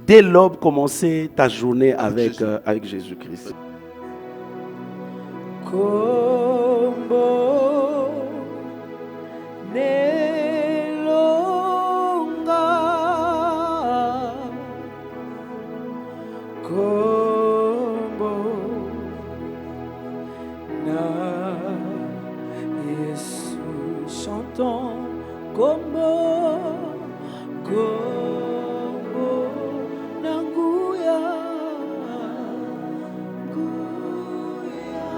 Dès l'aube, commencer ta journée avec Jésus-Christ. Chantons Kombo, Kombo, Nanguya, Guya,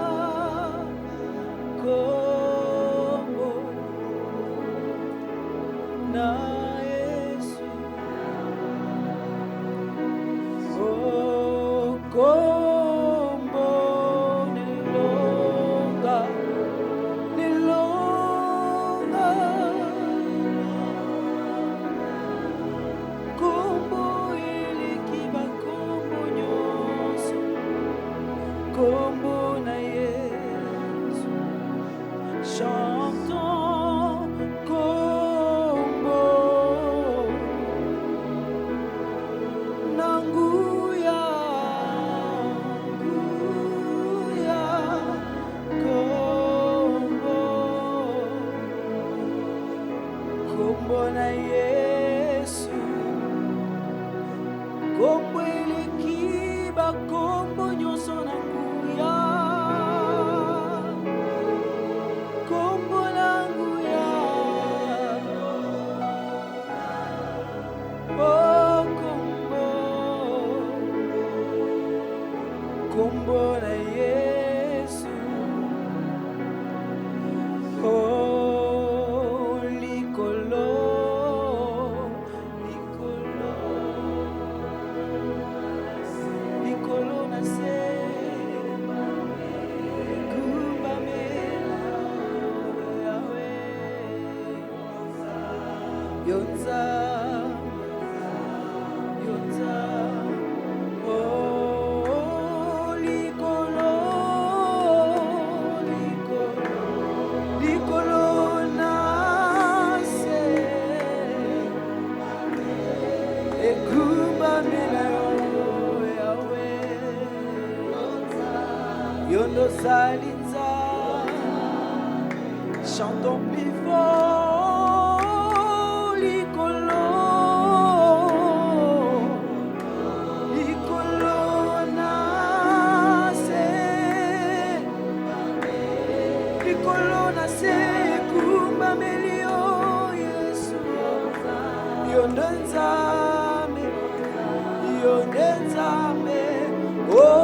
Kombo, na Yesu, oh Kombo, Nilonga, Nilonga. Kombo ilikiba kombo nyoso, kombo na Yesu. Chantons kombo, nanguya, nguya, kombo, kombo na Yesu. Kombo elekiba kombo nyonso na nguya, kombo na nguya, oh kombo, kombo na Yesu, oh likolo, likolo. Colonna sema kumba mela Yahweh Yonza Yonza oh likolo likolo likolo na se kumba mela Yondo Salinza, chantons plus fort, Licolo, Licolo nase, Licolo nase, Kumba Melio, Yesu, Yondo Nzame, Yondo Nzame, oh.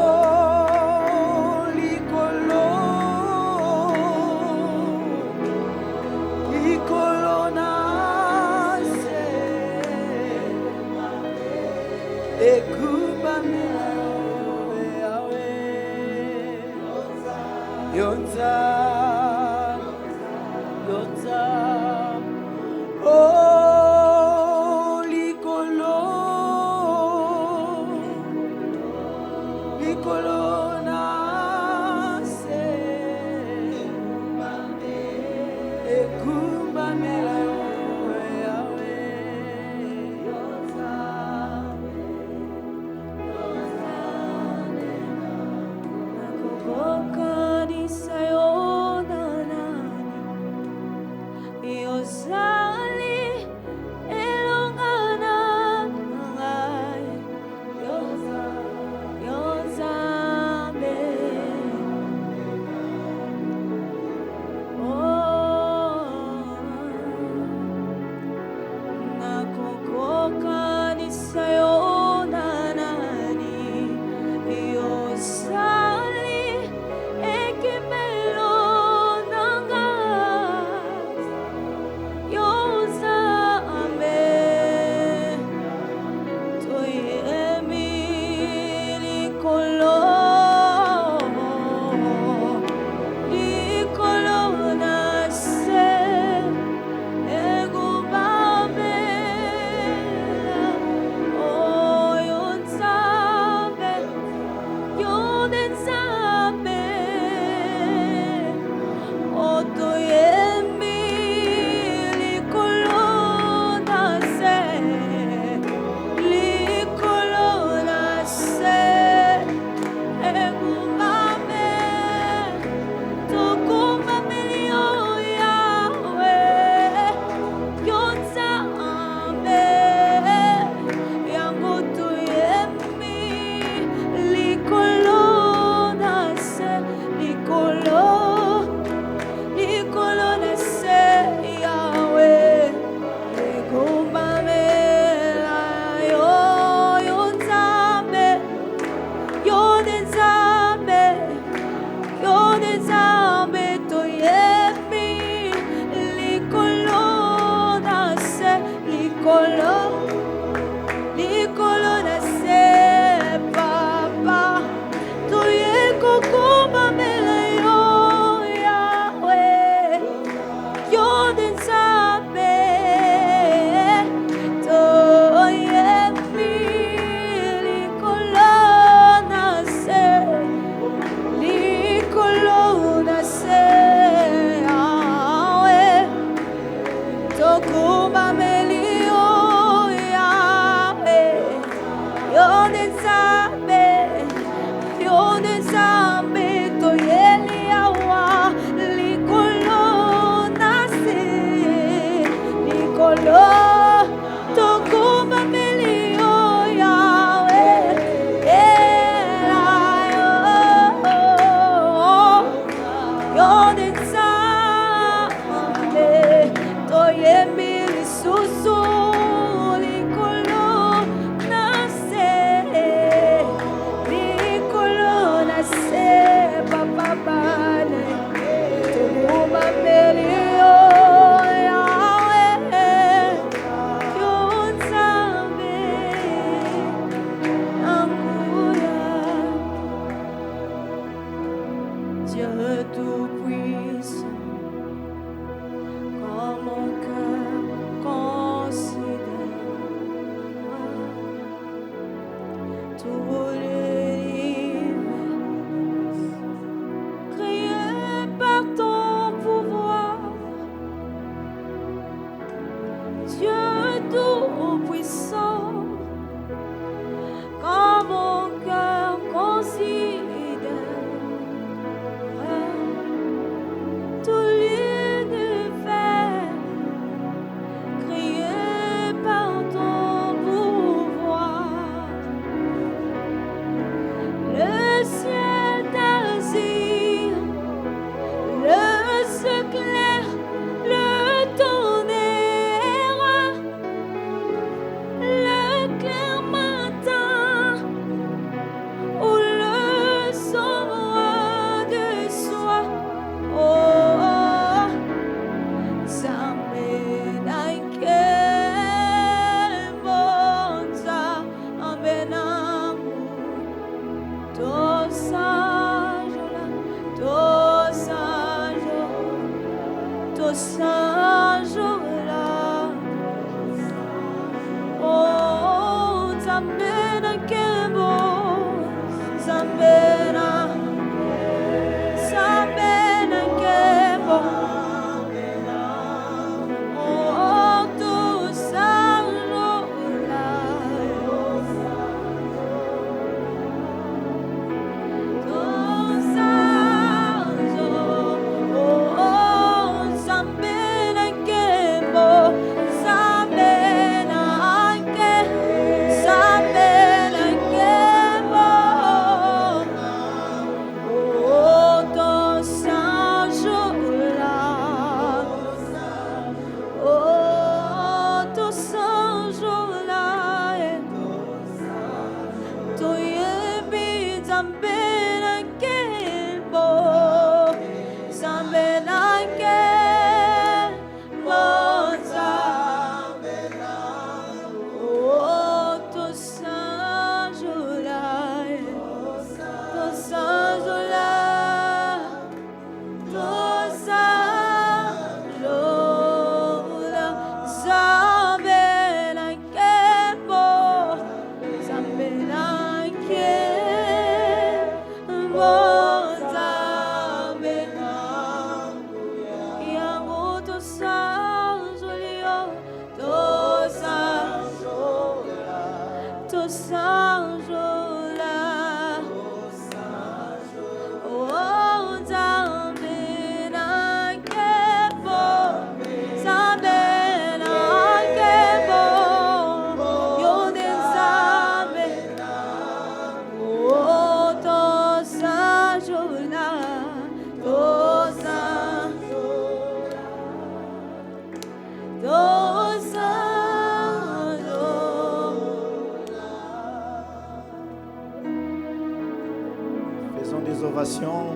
Yonza, Yonza, oh, Licolo,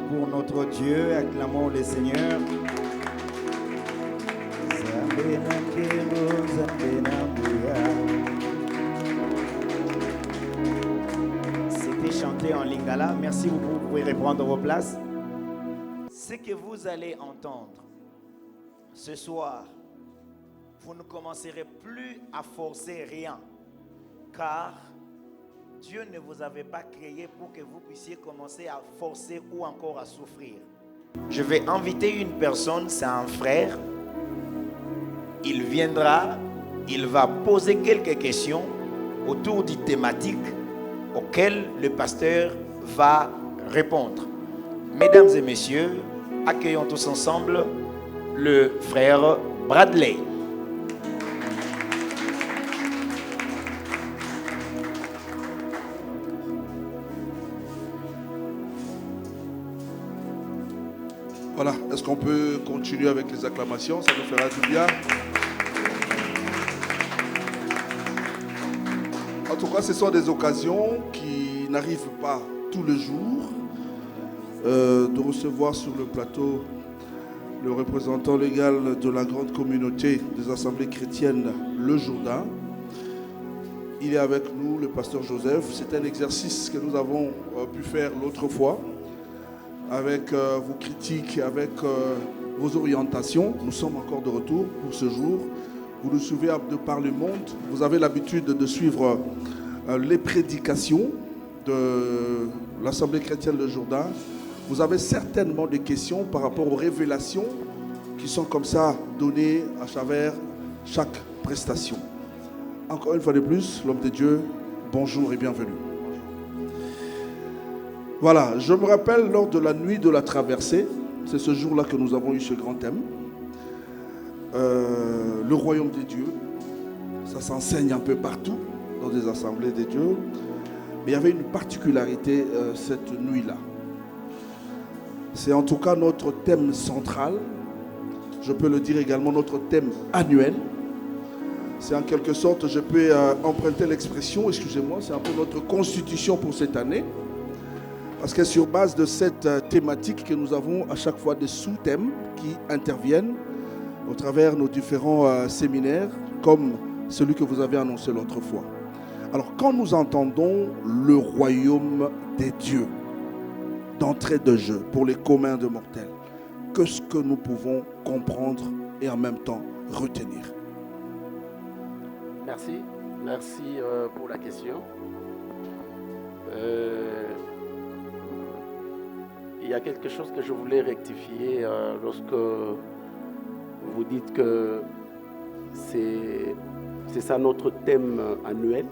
Pour notre Dieu, acclamons le Seigneur. Zambena kebo, zambena buya. chanter en lingala. Merci beaucoup, vous pouvez reprendre vos places. Ce que vous allez entendre ce soir, vous ne commencerez plus à forcer rien, car Dieu ne vous avait pas créé pour que vous puissiez commencer à forcer ou encore à souffrir. Je vais inviter une personne, c'est un frère. Il viendra, il va poser quelques questions autour du thématique auquel le pasteur va répondre. Mesdames et messieurs, accueillons tous ensemble le frère Bradley. Voilà, est-ce qu'on peut continuer avec les acclamations? Ça nous fera du bien. En tout cas, ce sont des occasions qui n'arrivent pas tous les jours de recevoir sur le plateau le représentant légal de la grande communauté des assemblées chrétiennes, le Jourdain. Il est avec nous, le pasteur Joseph. C'est un exercice que nous avons pu faire l'autre fois avec vos critiques, avec vos orientations. Nous sommes encore de retour pour ce jour. Vous nous suivez de par le monde. Vous avez l'habitude de suivre les prédications de l'Assemblée chrétienne de Jourdain. Vous avez certainement des questions par rapport aux révélations qui sont comme ça données à travers chaque prestation. Encore une fois de plus, l'homme de Dieu, bonjour et bienvenue. Voilà, je me rappelle lors de la nuit de la traversée, c'est ce jour-là que nous avons eu ce grand thème. Le royaume des dieux, ça s'enseigne un peu partout dans des assemblées des dieux. Mais il y avait une particularité cette nuit-là. C'est en tout cas notre thème central. Je peux le dire également notre thème annuel. C'est en quelque sorte, je peux emprunter l'expression, excusez-moi, c'est un peu notre constitution pour cette année. Parce que sur base de cette thématique que nous avons à chaque fois des sous-thèmes qui interviennent au travers de nos différents séminaires, comme celui que vous avez annoncé l'autre fois. Alors, quand nous entendons le royaume des dieux, d'entrée de jeu pour les communs de mortels, qu'est-ce que nous pouvons comprendre et en même temps retenir? Merci pour la question. Il y a quelque chose que je voulais rectifier lorsque vous dites que c'est ça notre thème annuel.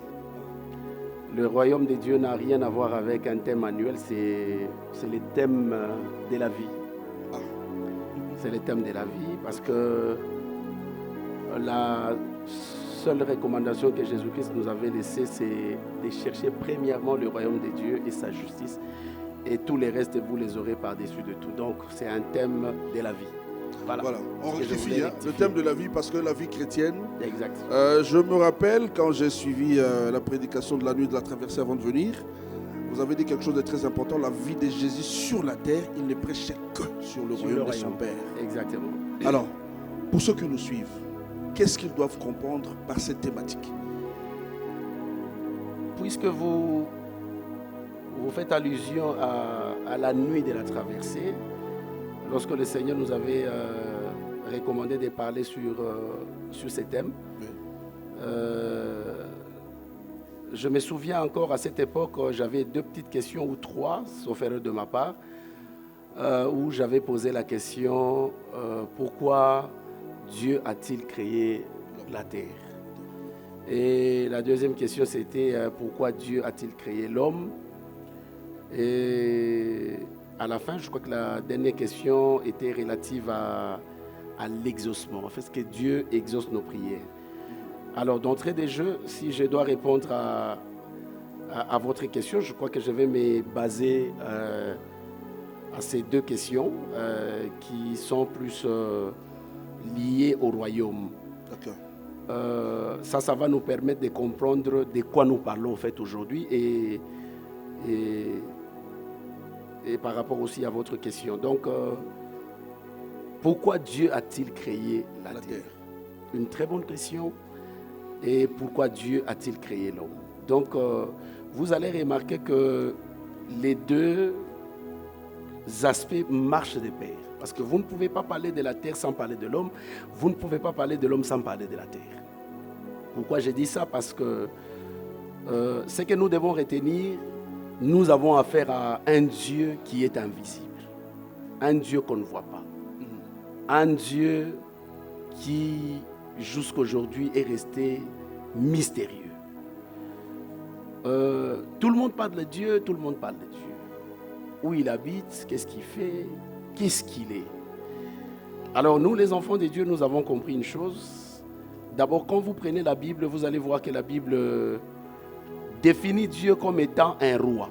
Le royaume des dieux n'a rien à voir avec un thème annuel, c'est le thème de la vie. C'est le thème de la vie parce que la seule recommandation que Jésus-Christ nous avait laissée, c'est de chercher premièrement le royaume des dieux et sa justice. Et tous les restes, vous les aurez par-dessus de tout. Donc, c'est un thème de la vie. Voilà. On rectifie le thème de la vie parce que la vie chrétienne. Exact. Je me rappelle quand j'ai suivi la prédication de la nuit de la traversée avant de venir, vous avez dit quelque chose de très important. La vie de Jésus sur la terre, il ne prêchait que sur le royaume de son Père. Exactement. Alors, pour ceux qui nous suivent, qu'est-ce qu'ils doivent comprendre par cette thématique? Puisque vous faites allusion à la nuit de la traversée, lorsque le Seigneur nous avait recommandé de parler sur ces thèmes. Oui. Je me souviens encore à cette époque, j'avais 2 petites questions ou 3, sauf erreur de ma part, où j'avais posé la question pourquoi Dieu a-t-il créé la terre? Et la deuxième question c'était pourquoi Dieu a-t-il créé l'homme? Et à la fin, je crois que la dernière question était relative à l'exaucement. En fait, ce que Dieu exauce nos prières. Alors, d'entrée de jeu, si je dois répondre à votre question, je crois que je vais me baser à ces 2 questions qui sont plus liées au royaume. D'accord. Ça va nous permettre de comprendre de quoi nous parlons en fait aujourd'hui et par rapport aussi à votre question. Donc, pourquoi Dieu a-t-il créé la terre? Une très bonne question. Et pourquoi Dieu a-t-il créé l'homme? Donc, vous allez remarquer que les deux aspects marchent de pair. Parce que vous ne pouvez pas parler de la terre sans parler de l'homme. Vous ne pouvez pas parler de l'homme sans parler de la terre. Pourquoi j'ai dit ça? Parce que ce que nous devons retenir, nous avons affaire à un Dieu qui est invisible. Un Dieu qu'on ne voit pas. Un Dieu qui, jusqu'aujourd'hui, est resté mystérieux. Tout le monde parle de Dieu, tout le monde parle de Dieu. Où il habite, qu'est-ce qu'il fait, qu'est-ce qu'il est. Alors nous, les enfants de Dieu, nous avons compris une chose. D'abord, quand vous prenez la Bible, vous allez voir que la Bible définit Dieu comme étant un roi.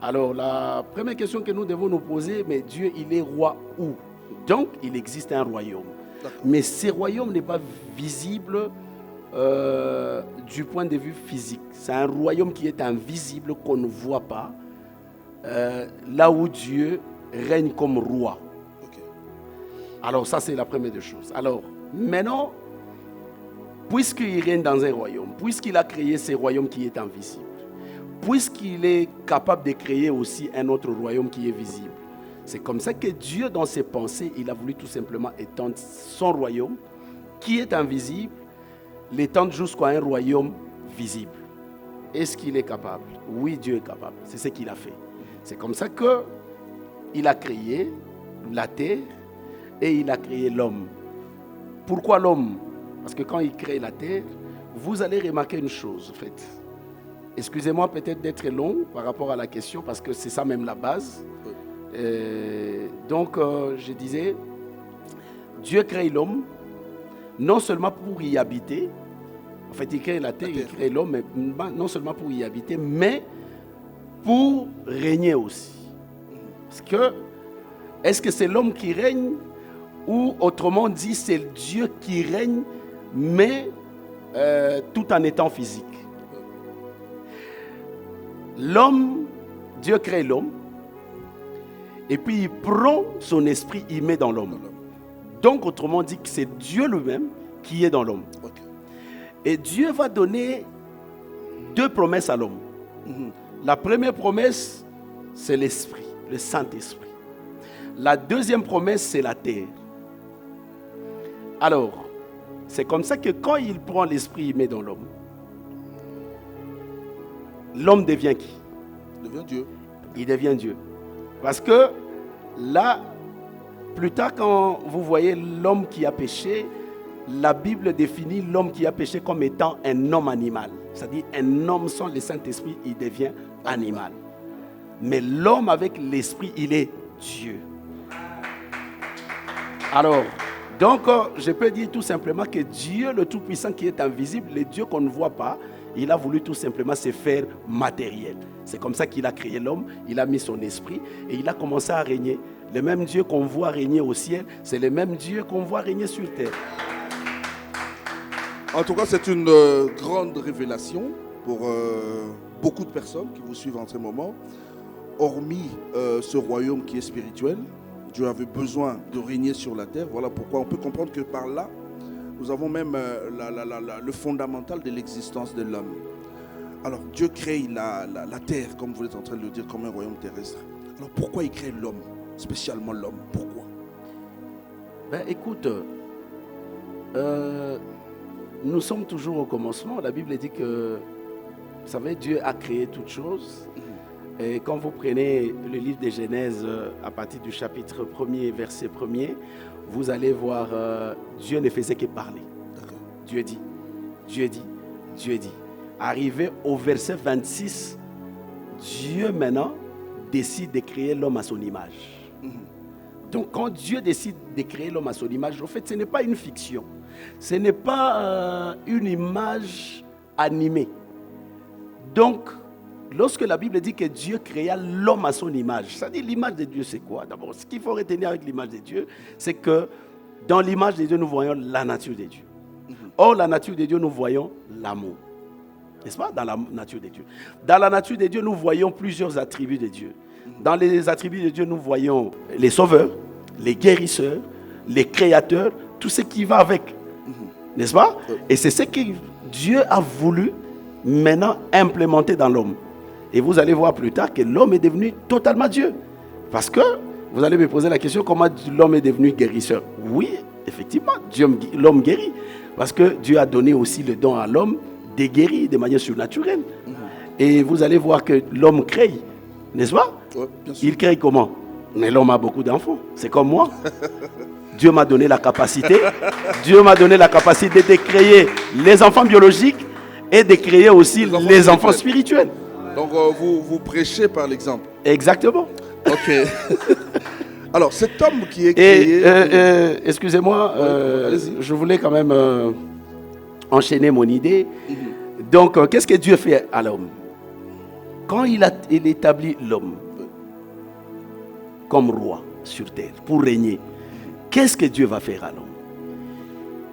Alors la première question que nous devons nous poser, mais Dieu, il est roi où? Donc, il existe un royaume. Mais ce royaume n'est pas visible du point de vue physique. C'est un royaume qui est invisible, qu'on ne voit pas, là où Dieu règne comme roi. Okay. Alors ça, c'est la première des choses. Alors, maintenant, puisqu'il règne dans un royaume, puisqu'il a créé ce royaume qui est invisible, puisqu'il est capable de créer aussi un autre royaume qui est visible, c'est comme ça que Dieu, dans ses pensées, il a voulu tout simplement étendre son royaume, qui est invisible, l'étendre jusqu'à un royaume visible. Est-ce qu'il est capable? Oui, Dieu est capable. C'est ce qu'il a fait. C'est comme ça qu'il a créé la terre et il a créé l'homme. Pourquoi l'homme? Parce que quand il crée la terre, vous allez remarquer une chose, en fait. Excusez-moi peut-être d'être long par rapport à la question, parce que c'est ça même la base. Donc, je disais, Dieu crée l'homme, non seulement pour y habiter. En fait, il crée la terre, il crée l'homme, mais non seulement pour y habiter, mais pour régner aussi. Parce que, est-ce que c'est l'homme qui règne, ou autrement dit, c'est Dieu qui règne, mais tout en étant physique? L'homme, Dieu crée l'homme, et puis il prend son esprit, il met dans l'homme. Donc, autrement dit, que c'est Dieu lui-même qui est dans l'homme. Okay. Et Dieu va donner deux promesses à l'homme. La première promesse, c'est l'esprit, le Saint-Esprit. La deuxième promesse, c'est la terre. Alors, c'est comme ça que quand il prend l'esprit, il met dans l'homme. L'homme devient qui? Il devient Dieu. Il devient Dieu. Parce que là, plus tard, quand vous voyez l'homme qui a péché, la Bible définit l'homme qui a péché comme étant un homme animal. C'est-à-dire un homme sans le Saint-Esprit, il devient animal. Mais l'homme avec l'Esprit, il est Dieu. Alors, donc, je peux dire tout simplement que Dieu, le Tout-Puissant qui est invisible, le Dieu qu'on ne voit pas, il a voulu tout simplement se faire matériel. C'est comme ça qu'il a créé l'homme, il a mis son esprit et il a commencé à régner. Le même Dieu qu'on voit régner au ciel, c'est le même Dieu qu'on voit régner sur terre. En tout cas, c'est une grande révélation pour beaucoup de personnes qui vous suivent en ce moment. Hormis ce royaume qui est spirituel, Dieu avait besoin de régner sur la terre. Voilà pourquoi on peut comprendre que par là, nous avons même le fondamental de l'existence de l'homme. Alors, Dieu crée la terre, comme vous êtes en train de le dire, comme un royaume terrestre. Alors, pourquoi il crée l'homme, spécialement l'homme? Pourquoi? Ben, écoute, nous sommes toujours au commencement. La Bible dit que, vous savez, Dieu a créé toutes choses. Et quand vous prenez le livre de Genèse, à partir du chapitre 1er, verset 1er, vous allez voir, Dieu ne faisait que parler. Dieu dit, Dieu dit, Dieu dit. Arrivé au verset 26, Dieu maintenant décide de créer l'homme à son image. Donc quand Dieu décide de créer l'homme à son image, en fait, ce n'est pas une fiction. Ce n'est pas une image animée. Donc, lorsque la Bible dit que Dieu créa l'homme à son image, ça dit l'image de Dieu, c'est quoi? D'abord, ce qu'il faut retenir avec l'image de Dieu, c'est que dans l'image de Dieu, nous voyons la nature de Dieu. Or, la nature de Dieu, nous voyons l'amour. N'est-ce pas? Dans la nature de Dieu. Dans la nature de Dieu, nous voyons plusieurs attributs de Dieu. Dans les attributs de Dieu, nous voyons les sauveurs, les guérisseurs, les créateurs, tout ce qui va avec. N'est-ce pas? Et c'est ce que Dieu a voulu maintenant implémenter dans l'homme. Et vous allez voir plus tard que l'homme est devenu totalement Dieu. Parce que vous allez me poser la question, comment l'homme est devenu guérisseur? Oui, effectivement, l'homme guérit. Parce que Dieu a donné aussi le don à l'homme de guérir de manière surnaturelle. Et vous allez voir que l'homme crée, n'est-ce pas? Ouais, bien sûr. Il crée comment? Mais l'homme a beaucoup d'enfants. C'est comme moi. Dieu m'a donné la capacité. Dieu m'a donné la capacité de créer les enfants biologiques et de créer aussi les enfants spirituels. Donc vous prêchez par l'exemple. Exactement. Ok. Alors cet homme qui est créé... Excusez-moi, allez-y. je voulais quand même enchaîner mon idée. Donc, qu'est-ce que Dieu fait à l'homme? Quand il établit l'homme comme roi sur terre, pour régner, qu'est-ce que Dieu va faire à l'homme?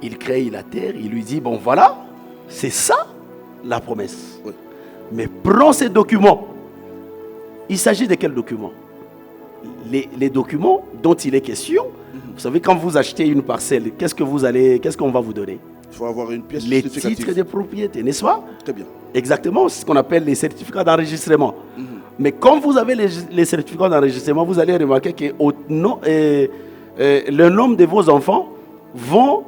Il crée la terre, il lui dit, bon voilà, c'est ça la promesse. Oui. Mais prends ces documents. Il s'agit de quels documents? Les documents dont il est question. Vous savez, quand vous achetez une parcelle, qu'est-ce qu'on va vous donner? Il faut avoir une pièce Les justificative. titres de propriété, n'est-ce pas? Très bien. Exactement, c'est ce qu'on appelle les certificats d'enregistrement. Mais quand vous avez les certificats d'enregistrement, vous allez remarquer que le nom de vos enfants vont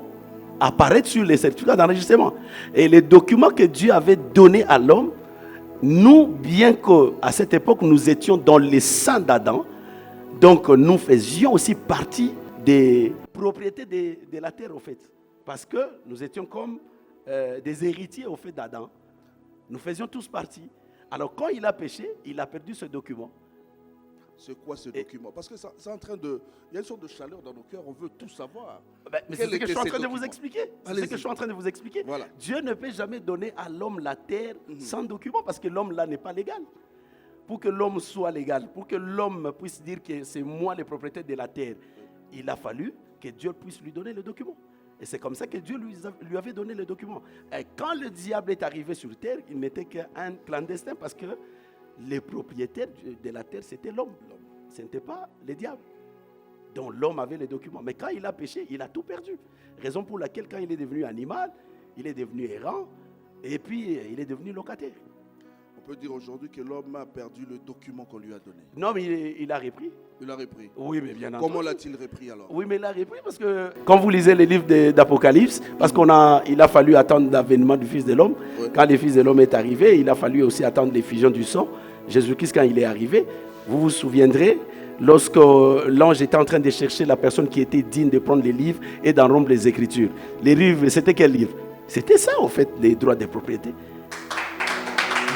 apparaître sur les certificats d'enregistrement. Et les documents que Dieu avait donnés à l'homme, nous, bien qu'à cette époque, nous étions dans les sang d'Adam, donc nous faisions aussi partie des propriétés de la terre, au fait. Parce que nous étions comme des héritiers, au fait, d'Adam. Nous faisions tous partie. Alors, quand il a péché, il a perdu ce document. C'est quoi ce document? Parce que c'est en train de... Il y a une sorte de chaleur dans nos cœurs, on veut tout savoir. Mais c'est ce que je suis en train de vous expliquer. C'est ce que je suis en train de vous expliquer. Voilà. Dieu ne peut jamais donner à l'homme la terre sans document, parce que l'homme là n'est pas légal. Pour que l'homme soit légal, pour que l'homme puisse dire que c'est moi le propriétaire de la terre, il a fallu que Dieu puisse lui donner le document. Et c'est comme ça que Dieu lui avait donné le document. Et quand le diable est arrivé sur terre, il n'était qu'un clandestin, parce que les propriétaires de la terre, c'était l'homme. Ce n'était pas le diable. Donc l'homme avait les documents. Mais quand il a péché, il a tout perdu. Raison pour laquelle, quand il est devenu animal, il est devenu errant, et puis il est devenu locataire. On peut dire aujourd'hui que l'homme a perdu le document qu'on lui a donné. Non, mais il a repris. Il l'a repris. Oui, mais bien entendu. Comment l'a-t-il repris alors? Oui, mais il a repris parce que quand vous lisez les livres d'Apocalypse, parce qu'il a fallu attendre l'avènement du Fils de l'homme. Oui. Quand le Fils de l'homme est arrivé, il a fallu aussi attendre l'effusion du sang. Jésus-Christ, quand il est arrivé, vous vous souviendrez, lorsque l'ange était en train de chercher la personne qui était digne de prendre les livres et d'en rompre les Écritures. Les livres, c'était quel livre? C'était ça, en fait, les droits de propriété,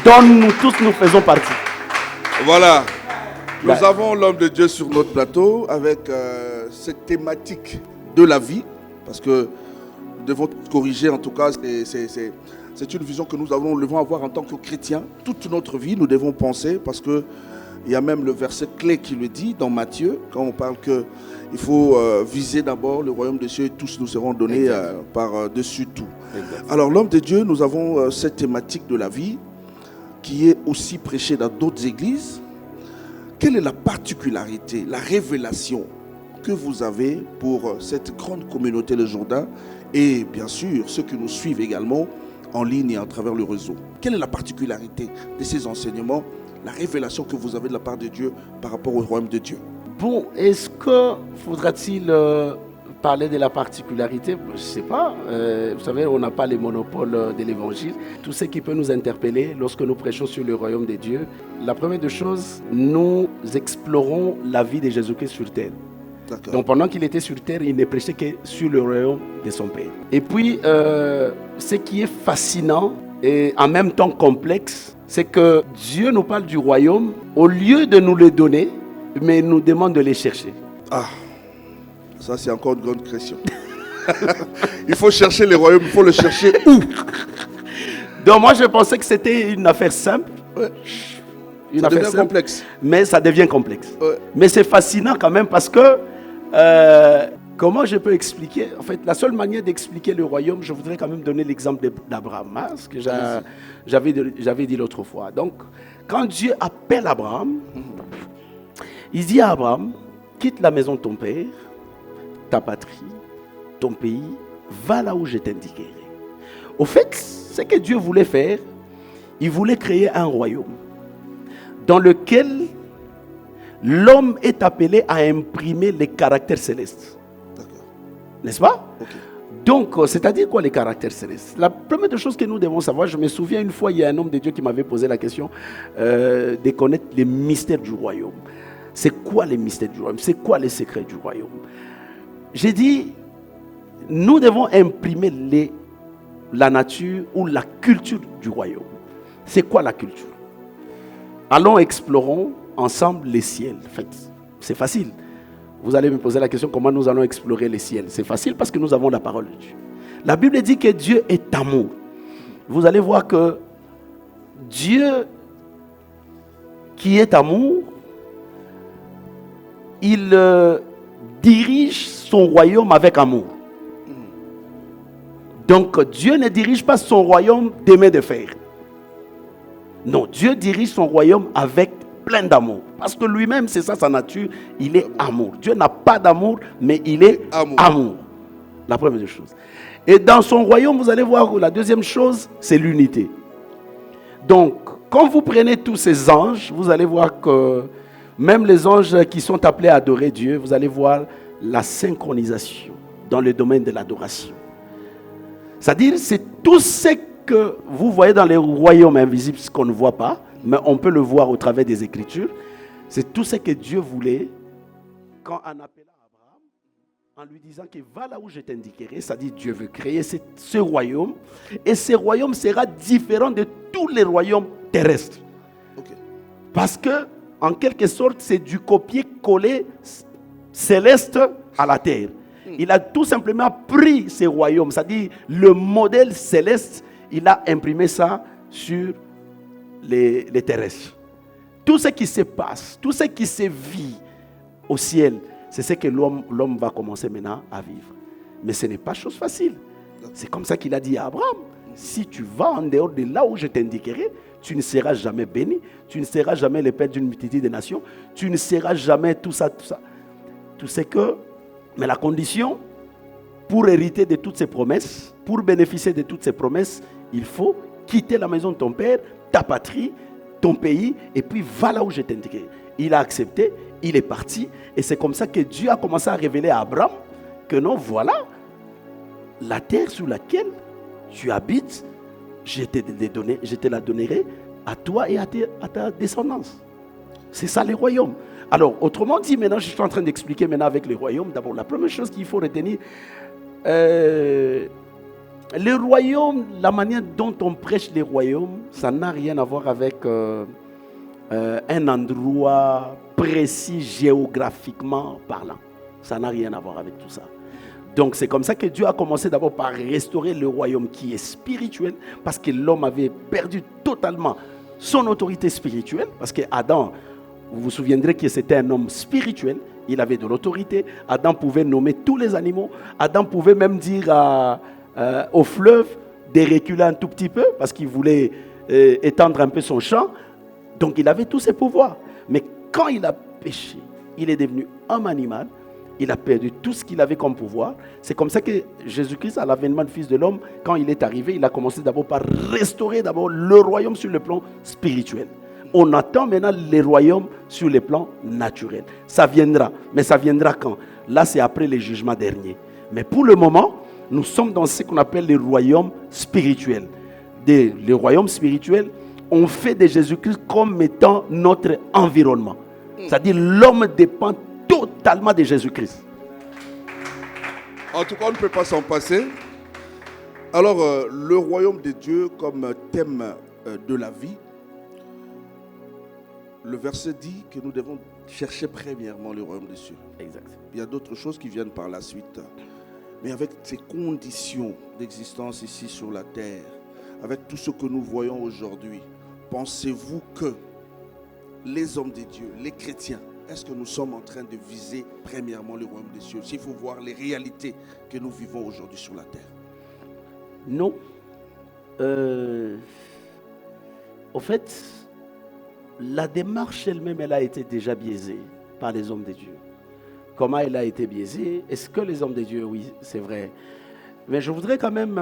dont nous tous nous faisons partie. Voilà. Nous avons l'homme de Dieu sur notre plateau avec cette thématique de la vie, parce que nous devons corriger, en tout cas, c'est une vision que nous devons avoir en tant que chrétiens. Toute notre vie, nous devons penser, parce que il y a même le verset clé qui le dit dans Matthieu, quand on parle qu'il faut viser d'abord le royaume des cieux et tous nous seront donnés par-dessus tout. Exact. Alors l'homme de Dieu, nous avons cette thématique de la vie qui est aussi prêchée dans d'autres églises. Quelle est la particularité, la révélation que vous avez pour cette grande communauté de Jourdain et bien sûr ceux qui nous suivent également en ligne et à travers le réseau? Quelle est la particularité de ces enseignements, la révélation que vous avez de la part de Dieu par rapport au royaume de Dieu? Bon, est-ce que faudra-t-il parler de la particularité? Je ne sais pas. Vous savez, on n'a pas le monopole de l'évangile. Tout ce qui peut nous interpeller lorsque nous prêchons sur le royaume de Dieu, la première des choses, nous explorons la vie de Jésus-Christ sur terre. D'accord. Donc pendant qu'il était sur terre, il ne prêchait que sur le royaume de son Père. Et puis, ce qui est fascinant et en même temps complexe, c'est que Dieu nous parle du royaume au lieu de nous le donner, mais il nous demande de les chercher. Ah, ça c'est encore une grande question. Il faut chercher le royaume, il faut le chercher où? Donc moi je pensais que c'était une affaire simple. Ouais. Ça devient complexe. Mais ça devient complexe. Ouais. Mais c'est fascinant quand même parce que, comment je peux expliquer? En fait, la seule manière d'expliquer le royaume, je voudrais quand même donner l'exemple d'Abraham, hein, ce que j'avais dit l'autre fois. Donc, quand Dieu appelle Abraham, il dit à Abraham, quitte la maison de ton père, ta patrie, ton pays, va là où je t'indiquerai. Au fait, ce que Dieu voulait faire, il voulait créer un royaume. dans lequel l'homme est appelé à imprimer les caractères célestes. D'accord. N'est-ce pas? Ok. Donc, c'est-à-dire quoi les caractères célestes? La première des choses que nous devons savoir, je me souviens une fois, il y a un homme de Dieu qui m'avait posé la question de connaître les mystères du royaume. C'est quoi les mystères du royaume? C'est quoi les secrets du royaume? J'ai dit, nous devons imprimer la nature ou la culture du royaume. C'est quoi la culture? Allons explorons ensemble les ciels. En fait, c'est facile. Vous allez me poser la question, comment nous allons explorer les ciels? C'est facile parce que nous avons la parole de Dieu. La Bible dit que Dieu est amour. Vous allez voir que Dieu qui est amour, il dirige son royaume avec amour. Donc Dieu ne dirige pas son royaume des mains de fer. Non, Dieu dirige son royaume avec plein d'amour. Parce que lui-même, c'est ça sa nature, il est amour. Dieu n'a pas d'amour, mais il est amour. La première chose. Et dans son royaume, vous allez voir, la deuxième chose, c'est l'unité. Donc, quand vous prenez tous ces anges, vous allez voir que même les anges qui sont appelés à adorer Dieu, vous allez voir la synchronisation dans le domaine de l'adoration. C'est-à-dire, c'est tout ce que vous voyez dans les royaumes invisibles, ce qu'on ne voit pas, mais on peut le voir au travers des Écritures. C'est tout ce que Dieu voulait quand on appela Abraham, en lui disant que va là où je t'indiquerai. C'est-à-dire, Dieu veut créer ce royaume, et ce royaume sera différent de tous les royaumes terrestres. Ok. Parce que, en quelque sorte, c'est du copier-coller céleste à la terre. Il a tout simplement pris ces royaumes, c'est-à-dire le modèle céleste, il a imprimé ça sur les terrestres. Tout ce qui se passe, tout ce qui se vit au ciel, c'est ce que l'homme va commencer maintenant à vivre. Mais ce n'est pas chose facile. C'est comme ça qu'il a dit à Abraham, si tu vas en dehors de là où je t'indiquerai, tu ne seras jamais béni, tu ne seras jamais le père d'une multitude de nations, tu ne seras jamais tout ça, tout ça. Tout ce que... Mais la condition, pour hériter de toutes ces promesses, pour bénéficier de toutes ces promesses, il faut quitter la maison de ton père, ta patrie, ton pays, et puis va là où je t'indiquerai. Il a accepté, il est parti, et c'est comme ça que Dieu a commencé à révéler à Abraham que non, voilà, la terre sur laquelle tu habites, je te la donnerai à toi et à ta descendance. C'est ça les royaumes. Alors, autrement dit, maintenant, je suis en train d'expliquer maintenant avec les royaumes. D'abord, la première chose qu'il faut retenir, les royaumes, la manière dont on prêche les royaumes, ça n'a rien à voir avec un endroit précis géographiquement parlant. Ça n'a rien à voir avec tout ça. Donc, c'est comme ça que Dieu a commencé d'abord par restaurer le royaume qui est spirituel, parce que l'homme avait perdu totalement son autorité spirituelle, parce que Adam, vous vous souviendrez que c'était un homme spirituel, il avait de l'autorité. Adam pouvait nommer tous les animaux. Adam pouvait même dire au fleuve de reculer un tout petit peu parce qu'il voulait étendre un peu son champ. Donc il avait tous ses pouvoirs. Mais quand il a péché, il est devenu homme animal. Il a perdu tout ce qu'il avait comme pouvoir. C'est comme ça que Jésus-Christ, à l'avènement du Fils de l'homme, quand il est arrivé, il a commencé d'abord par restaurer d'abord le royaume sur le plan spirituel. On attend maintenant les royaumes sur le plan naturel. Ça viendra. Mais ça viendra quand? Là, c'est après les jugements derniers. Mais pour le moment, nous sommes dans ce qu'on appelle les royaumes spirituels. Les royaumes spirituels, on fait de Jésus-Christ comme étant notre environnement. C'est-à-dire l'homme dépend totalement de Jésus-Christ. En tout cas, on ne peut pas s'en passer. Alors, le royaume de Dieu comme thème de la vie, le verset dit que nous devons chercher premièrement le royaume des cieux. Exact. Il y a d'autres choses qui viennent par la suite. Mais avec ces conditions d'existence ici sur la terre, avec tout ce que nous voyons aujourd'hui, pensez-vous que les hommes de Dieu, les chrétiens, est-ce que nous sommes en train de viser premièrement le royaume des cieux? S'il faut voir les réalités que nous vivons aujourd'hui sur la terre. Non. Au fait, la démarche elle-même, elle a été déjà biaisée par les hommes de Dieu. Comment elle a été biaisée? Est-ce que les hommes de Dieu, oui, c'est vrai. Mais je voudrais quand même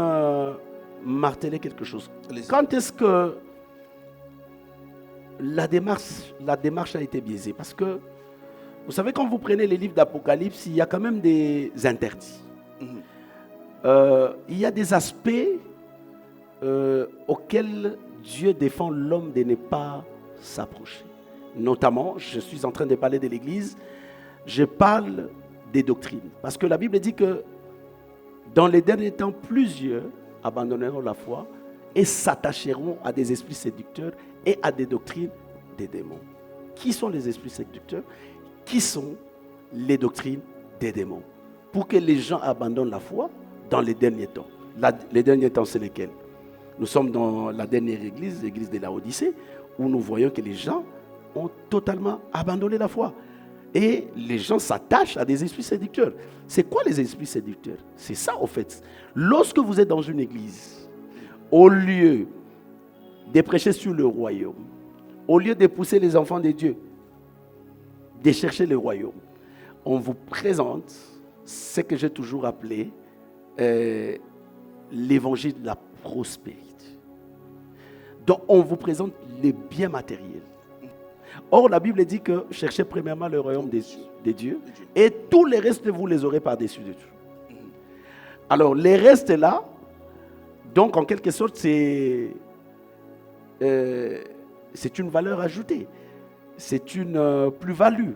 marteler quelque chose. Allez-y. Quand est-ce que la démarche a été biaisée. Parce que, vous savez, quand vous prenez les livres d'Apocalypse, il y a quand même des interdits. Il y a des aspects auxquels Dieu défend l'homme de ne pas s'approcher. Notamment, je suis en train de parler de l'Église, je parle des doctrines. Parce que la Bible dit que dans les derniers temps, plusieurs abandonneront la foi et s'attacheront à des esprits séducteurs et à des doctrines des démons. Qui sont les esprits séducteurs? Qui sont les doctrines des démons? Pour que les gens abandonnent la foi dans les derniers temps. Les derniers temps, c'est lesquels? Nous sommes dans la dernière église, l'église de Laodicée, où nous voyons que les gens ont totalement abandonné la foi. Et les gens s'attachent à des esprits séducteurs. C'est quoi les esprits séducteurs? C'est ça, au fait. Lorsque vous êtes dans une église, au lieu de prêcher sur le royaume, au lieu de pousser les enfants de Dieu, de chercher le royaume, on vous présente ce que j'ai toujours appelé l'évangile de la prospérité. Donc, on vous présente les biens matériels. Or, la Bible dit que cherchez premièrement le royaume de Dieu et tous les restes, vous les aurez par-dessus de tout. Alors, les restes là, donc en quelque sorte, c'est une valeur ajoutée. C'est une plus-value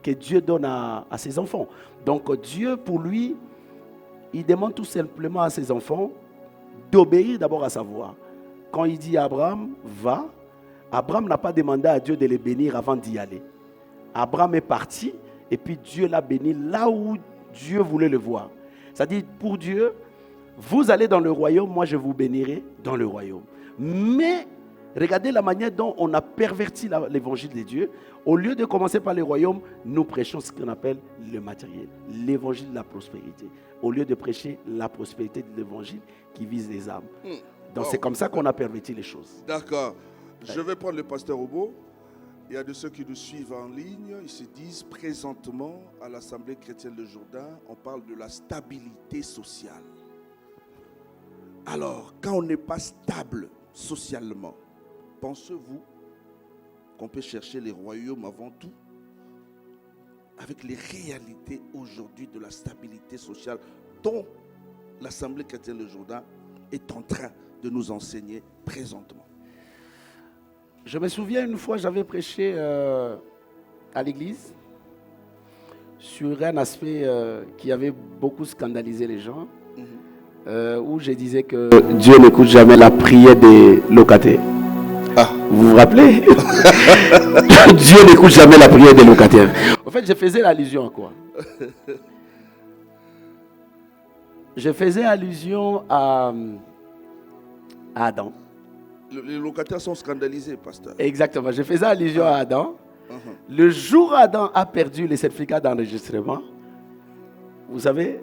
que Dieu donne à ses enfants. Donc, Dieu, pour lui, il demande tout simplement à ses enfants d'obéir d'abord à sa voix. Quand il dit à Abraham, va, Abraham n'a pas demandé à Dieu de les bénir avant d'y aller. Abraham est parti et puis Dieu l'a béni là où Dieu voulait le voir. C'est-à-dire, pour Dieu, vous allez dans le royaume, moi je vous bénirai dans le royaume. Mais regardez la manière dont on a perverti l'évangile de Dieu. Au lieu de commencer par le royaume, nous prêchons ce qu'on appelle le matériel, l'évangile de la prospérité. Au lieu de prêcher la prospérité de l'évangile qui vise les âmes. Donc c'est comme ça qu'on a perverti les choses. D'accord. Je vais prendre le pasteur Obo. Il y a de ceux qui nous suivent en ligne. Ils se disent présentement à l'Assemblée chrétienne de Jourdain, on parle de la stabilité sociale. Alors, quand on n'est pas stable socialement, pensez-vous qu'on peut chercher les royaumes avant tout? Avec les réalités aujourd'hui de la stabilité sociale dont l'Assemblée chrétienne de Jourdain est en train de nous enseigner présentement. Je me souviens une fois, j'avais prêché à l'église sur un aspect qui avait beaucoup scandalisé les gens, où je disais que Dieu n'écoute jamais la prière des locataires. Ah. Vous vous rappelez? Dieu n'écoute jamais la prière des locataires. En fait, je faisais allusion à quoi? Je faisais allusion à Adam. Les locataires sont scandalisés, pasteur. Exactement. Je faisais allusion à Adam. Le jour où Adam a perdu les certificats d'enregistrement, vous savez,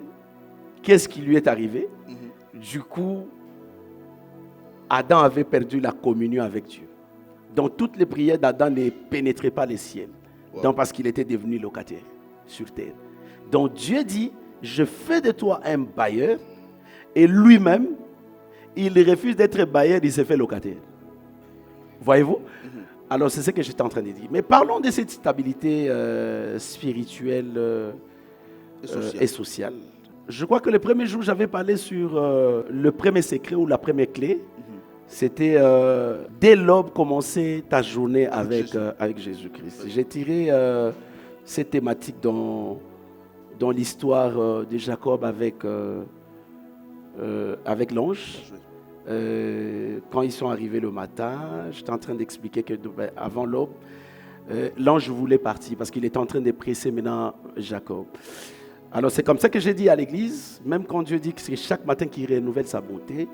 qu'est-ce qui lui est arrivé? Du coup, Adam avait perdu la communion avec Dieu. Donc, toutes les prières d'Adam ne pénétraient pas les ciels. Wow. Donc, parce qu'il était devenu locataire sur terre. Donc, Dieu dit, je fais de toi un bailleur. Et lui-même, il refuse d'être bailleur, il se fait locataire. Voyez-vous? Alors, c'est ce que j'étais en train de dire. Mais parlons de cette stabilité spirituelle et sociale. Je crois que le premier jour, j'avais parlé sur le premier secret ou la première clé. C'était dès l'aube, commencer ta journée avec Jésus-Christ. J'ai tiré cette thématique dans l'histoire de Jacob avec l'ange. Quand ils sont arrivés le matin, j'étais en train d'expliquer que avant l'aube, l'ange voulait partir parce qu'il était en train de presser maintenant Jacob. Alors c'est comme ça que j'ai dit à l'église, même quand Dieu dit que c'est chaque matin qu'il renouvelle sa bonté.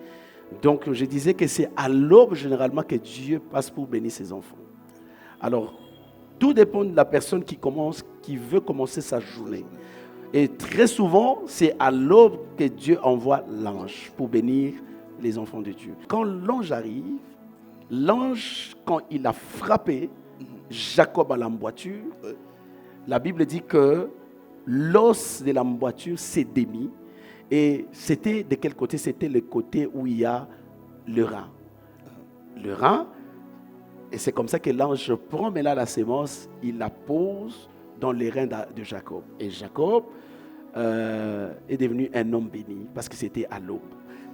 Donc je disais que c'est à l'aube généralement que Dieu passe pour bénir ses enfants. Alors tout dépend de la personne qui veut commencer sa journée. Et très souvent, c'est à l'aube que Dieu envoie l'ange pour bénir les enfants de Dieu. Quand l'ange arrive, l'ange, quand il a frappé Jacob à l'emboîture, la Bible dit que l'os de l'emboîture s'est démis. Et c'était de quel côté? C'était le côté où il y a le rein. Le rein, Et c'est comme ça que l'ange prend maintenant la sémence, il la pose dans les reins de Jacob. Et Jacob est devenu un homme béni parce que c'était à l'aube.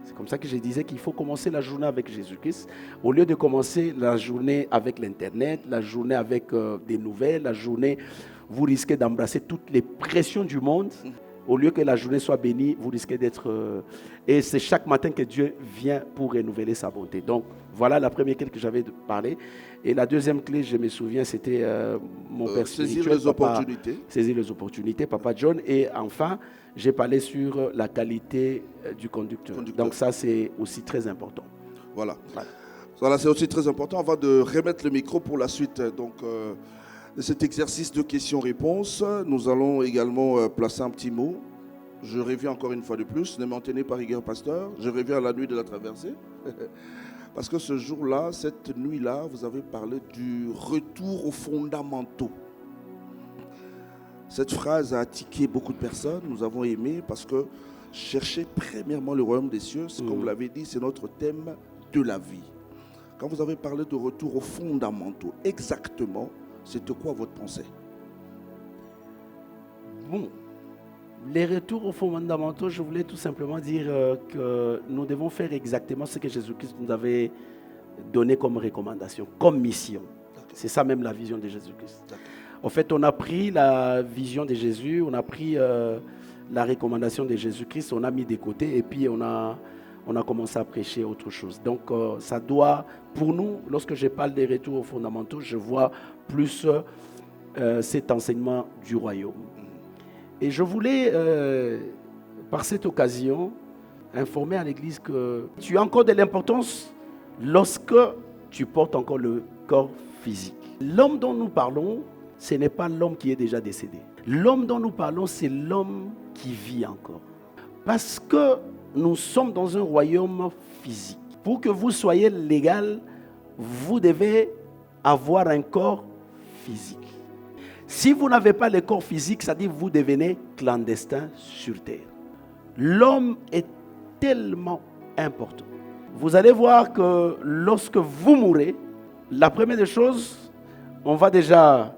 C'est comme ça que je disais qu'il faut commencer la journée avec Jésus-Christ. Au lieu de commencer la journée avec l'Internet, la journée avec des nouvelles, la journée, vous risquez d'embrasser toutes les pressions du monde. Au lieu que la journée soit bénie, vous risquez d'être... et c'est chaque matin que Dieu vient pour renouveler sa bonté. Donc, voilà la première clé que j'avais parlé. Et la deuxième clé, je me souviens, c'était mon père spirituel. Saisir les opportunités. Saisir les opportunités, Papa John. Et enfin, j'ai parlé sur la qualité du conducteur. Donc ça, c'est aussi très important. Voilà. Voilà, c'est aussi très important. Avant de remettre le micro pour la suite, donc... de cet exercice de questions-réponses, nous allons également placer un petit mot. Je reviens encore une fois de plus, ne m'en tenez pas rigueur, pasteur. Je reviens à la nuit de la traversée. Parce que ce jour-là, cette nuit-là, vous avez parlé du retour aux fondamentaux. Cette phrase a tiqué beaucoup de personnes. Nous avons aimé parce que chercher premièrement le royaume des cieux, comme vous l'avez dit, c'est notre thème de la vie. Quand vous avez parlé de retour aux fondamentaux, exactement, c'était quoi votre pensée? Bon, les retours aux fondamentaux, je voulais tout simplement dire que nous devons faire exactement ce que Jésus-Christ nous avait donné comme recommandation, comme mission. C'est ça même la vision de Jésus-Christ. En fait, on a pris la vision de Jésus, on a pris la recommandation de Jésus-Christ, on a mis de côté et puis on a commencé à prêcher autre chose. Donc, ça doit, pour nous, lorsque je parle des retours aux fondamentaux, je vois plus cet enseignement du royaume. Et je voulais, par cette occasion, informer à l'Église que tu as encore de l'importance lorsque tu portes encore le corps physique. L'homme dont nous parlons, ce n'est pas l'homme qui est déjà décédé. L'homme dont nous parlons, c'est l'homme qui vit encore. Parce que nous sommes dans un royaume physique. Pour que vous soyez légal, vous devez avoir un corps physique. Si vous n'avez pas le corps physique, ça dit que vous devenez clandestin sur terre. L'homme est tellement important. Vous allez voir que lorsque vous mourrez, la première des choses, on va déjà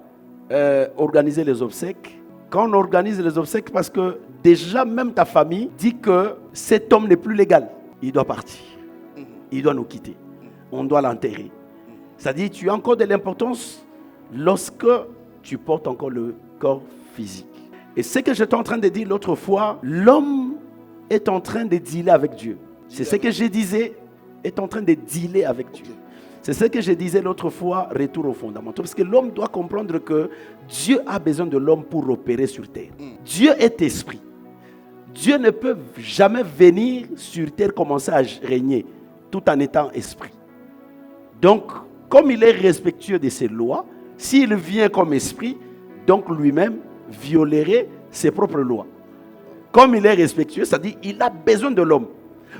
organiser les obsèques. Quand on organise les obsèques, parce que déjà même ta famille dit que cet homme n'est plus légal. Il doit partir. Il doit nous quitter. On doit l'enterrer. C'est-à-dire tu as encore de l'importance lorsque tu portes encore le corps physique. Et ce que j'étais en train de dire l'autre fois, l'homme est en train de dealer avec Dieu. C'est ce que je disais, est en train de dealer avec Dieu. C'est ce que je disais l'autre fois, retour aux fondamentaux. Parce que l'homme doit comprendre que Dieu a besoin de l'homme pour opérer sur terre. Dieu est esprit. Dieu ne peut jamais venir sur terre commencer à régner tout en étant esprit. Donc, comme il est respectueux de ses lois, s'il vient comme esprit, donc lui-même violerait ses propres lois. Comme il est respectueux, c'est-à-dire qu'il a besoin de l'homme.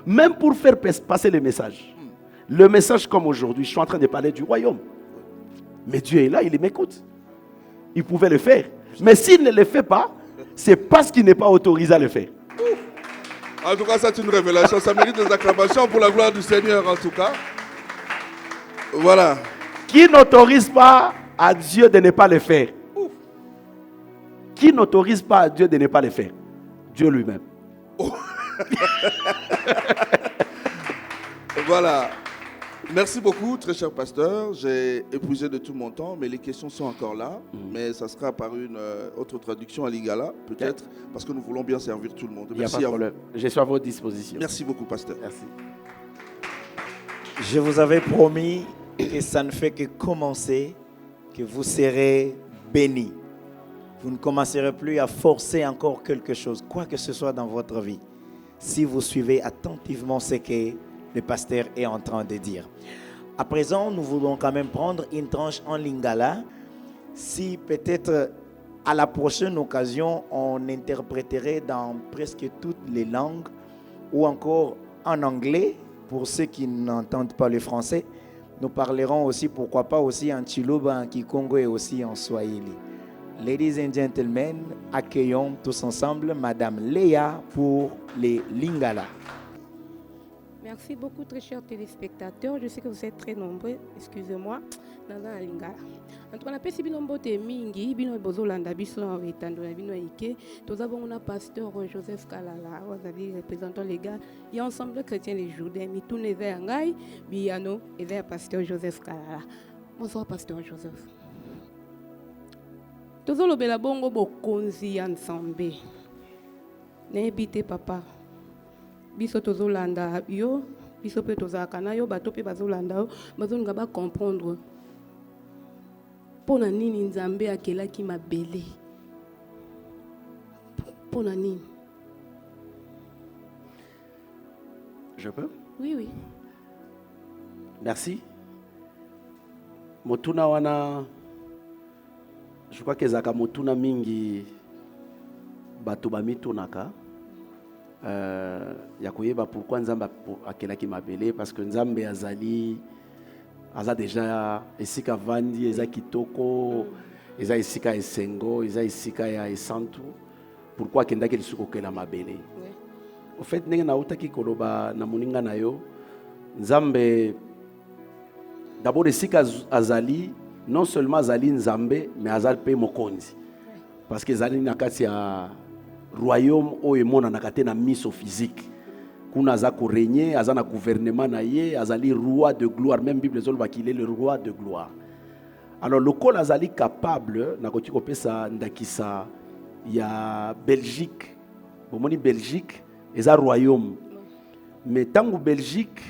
Même pour faire passer le message. Le message comme aujourd'hui, je suis en train de parler du royaume. Mais Dieu est là, il m'écoute. Il pouvait le faire. Mais s'il ne le fait pas, c'est parce qu'il n'est pas autorisé à le faire. En tout cas, c'est une révélation. Ça mérite des acclamations pour la gloire du Seigneur, en tout cas. Voilà. Qui n'autorise pas à Dieu de ne pas le faire? Qui n'autorise pas à Dieu de ne pas le faire? Dieu lui-même. Voilà. Merci beaucoup, très cher pasteur. J'ai épuisé de tout mon temps, mais les questions sont encore là. Mais ça sera par une autre traduction à Lingala, peut-être, parce que nous voulons bien servir tout le monde. Merci à vous. Je suis à votre disposition. Merci beaucoup, pasteur. Merci. Je vous avais promis que ça ne fait que commencer, que vous serez bénis. Vous ne commencerez plus à forcer encore quelque chose, quoi que ce soit dans votre vie, si vous suivez attentivement ce que le pasteur est en train de dire. À présent, nous voulons quand même prendre une tranche en lingala. Si peut-être à la prochaine occasion, on interpréterait dans presque toutes les langues, ou encore en anglais, pour ceux qui n'entendent pas le français, nous parlerons aussi, pourquoi pas, aussi en Chiluba, en Kikongo et aussi en Swahili. Ladies and gentlemen, accueillons tous ensemble Madame Léa pour les Lingala. Merci beaucoup, très chers téléspectateurs. Je sais que vous êtes très nombreux, excusez-moi. naza na lingala en tout cas napesi bino mbote mingi bino bozolanda biso na etando na bino eke toza bongo na pasteur Joseph Kalala azali représentant légal ya ensemble chrétien les Jourdains mituna eza ya ngai biyano eza ya pasteur Joseph Kalala. Bonsoir pasteur Joseph. Tozolobela bongo bokonzi ya Nzambe nayebi te papa biso tozolanda yo biso pe tozalaka na yo bato pe bazolanda yo bazolinga bacomprendre mpona nini Nzambe akelaki mabele mpona nini? Je peux? Oui, oui. Merci. Motuna wana, je crois que zaka motuna mingi bato bamitunaka ya koyeba pourquoi Nzambe akelaki mabele parce que Nzambe azali aza déjà esika vandi eza kitoko eza esika esengo eza esika ya esantu pourquoi akendaki lisuku kokela mabele. Au fait ndenge nautaki koloba na moninga na yo Nzambe d'abord esika azali non seulement azali Nzambe mais azali pe mokonzi parce que azali na kati ya royaume oyo emonanaka te na miso physique kuna aza korégner aza na gouvernement na ye azali roi de gloire même Bible ezoloba qu'il est le roi de gloire. Alors lokola azali capable nakoki kopesa ndakisa ya Belgique bomoni Belgique eza royaume mais tango Belgique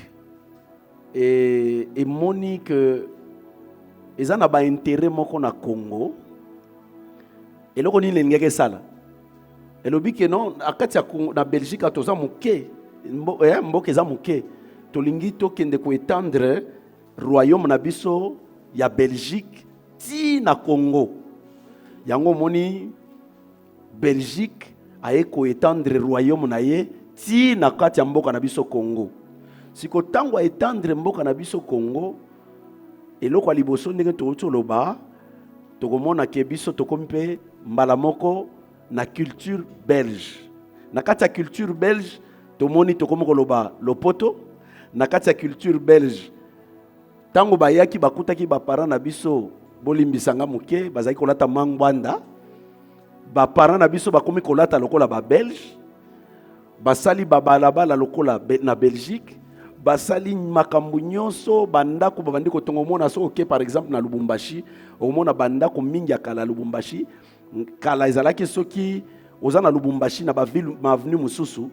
et moni que eza na ba intérêt moko na Congo eloko nini lengeke sala elobi ke non akati na Belgique atoza moke mboka eza moke tolingi tokende ko étendre royaume na biso ya Belgique ti na Congo yango moni Belgique aye ko étendre royaume na ye ti na kati ya mboka na biso Congo. Siko tango étendre mboka na biso Congo eloko liboso ndenge toloba tokomona ke biso tokompe mbala moko na culture belge. Na kati ya culture belge tomoni tokomokoloba lopoto na kati ya culture belge tango bayaki bakutaki bapara na biso bolimbisanga moke bazaki kolata mangwanda bapara na biso bakomi kolata lokola ba belge basali babalabala lokola na Belgique basali makambo nyonso bandako babandi kotongo mona so ke par exemple na Lubumbashi omona bandako mingi ya kala Lubumbashi kala ezalaki soki oza na Lubumbashi na ba ville ma avenue mususu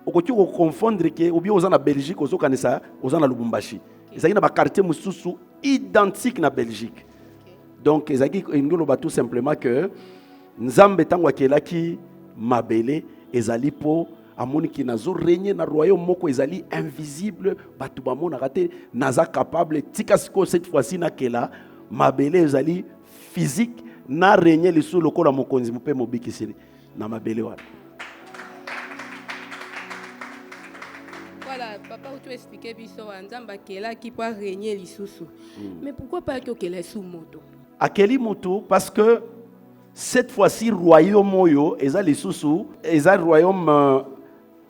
okoki ko confondre ke ou bien oza na Belgique ozokanisa oza na Lubumbashi ezalaki na ba quartier mususu identique na Belgique. Donc ezalaki ngoloba tout simplement que Nzambe tango akelaki mabele ezali po amoni ki nazo régner na royaume moko ezali invisible batu bamona kate naza capable tika siko cette fois-ci na kela mabele ezali physique na régner lisu lokola mokonzi mpe mobikisiri na mabele wana. Voilà, papa, tu expliquais biso Nzambe kela qui peut régner lisusu. Mais pourquoi pas que kela sous moto? Akeli moto parce que cette fois-ci royaume oyo ezali lisusu ezali royaume